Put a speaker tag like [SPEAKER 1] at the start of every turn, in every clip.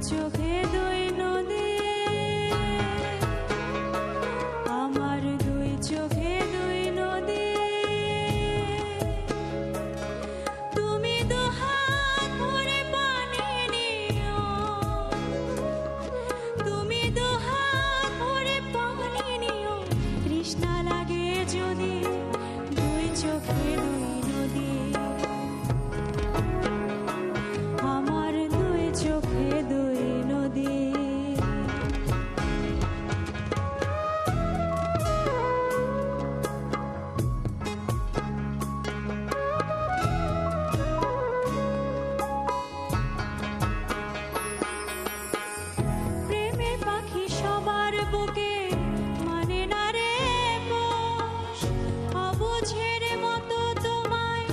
[SPEAKER 1] চোখে দুই নদী, আমার দুই চোখে দুই নদী। তুমি দুহাত ভরে পানি নিও, তুমি দুহাত ভরে পানি নিও। তৃষ্ণা লাগে যদি দুই চোখে দুই নদী, আমার দুই চোখে দুই নদী। প্রেমের পাখি সবার বুকে মানে না রে পোষ, অবুঝের মতো তোমায়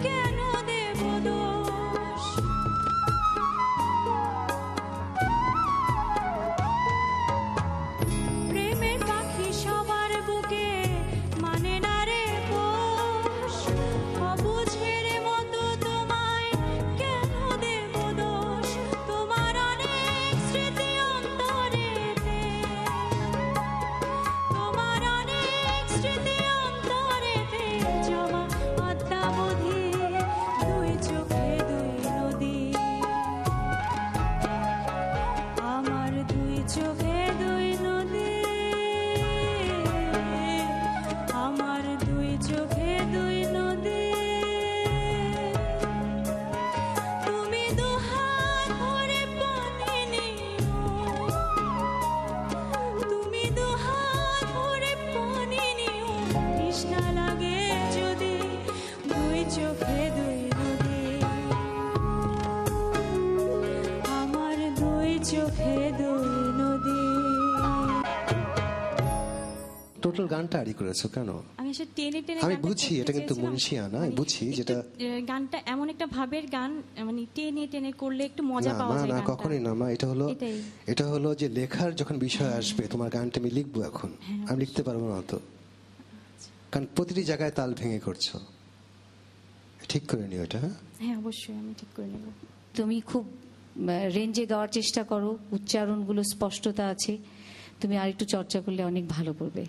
[SPEAKER 1] কেন দেব দোষ। প্রেমের পাখি সবার বুকে মানে না রে পোষ, অবুঝের মতো তোমায় কেন দেব দোষ। তোমার অনেক স্মৃতি অন্তরেতে, তোমার অনেক স্মৃতি অন্তরেতে জমা অদ্যাবধি দুই চোখে দুই নদী, আমার দুই চোখে দুই নদী, আমার দুই চোখে দুই নদী। তুমি দুহাত ভরে পানি নিও, তুমি দুহাত ভরে পানি নিও। তৃষ্ণা লাগে যদি দুই চোখে দুই নদী, আমার দুই চোখে দুই নদী।
[SPEAKER 2] টোটাল গানটা আড়ি করেছো কেন?
[SPEAKER 1] আমি আসলে টেনে টেনে
[SPEAKER 2] আমি
[SPEAKER 1] গানটা
[SPEAKER 2] বুঝি
[SPEAKER 1] করতে
[SPEAKER 2] এটা কিন্তু
[SPEAKER 1] চেয়েছিলাম।
[SPEAKER 2] মুনশিয়ানা, আমি বুঝি
[SPEAKER 1] একটু,
[SPEAKER 2] যেটা
[SPEAKER 1] গানটা এমন একটা ভাবের গান, মানে টেনে টেনে করলে একটু মজা
[SPEAKER 2] না
[SPEAKER 1] পাওয়া
[SPEAKER 2] না
[SPEAKER 1] যায়
[SPEAKER 2] না
[SPEAKER 1] গানটা।
[SPEAKER 2] কখনোই না মা, এটা হলো
[SPEAKER 1] এটাই।
[SPEAKER 2] এটা হলো যে লেখার যখন বিষয় আসবে, তোমার গানটা আমি লিখবো এখন, আমি লিখতে পারবো না তো, কারণ প্রতিটি জায়গায় তাল ভেঙে করছো। ঠিক করে নিও এটা। হ্যাঁ
[SPEAKER 1] হ্যাঁ অবশ্যই আমি ঠিক করে নেব।
[SPEAKER 3] তুমি খুব রেঞ্জে গাওয়ার চেষ্টা করো, উচ্চারণগুলো স্পষ্টতা আছে, তুমি আরেকটু চর্চা করলে অনেক ভালো করবে।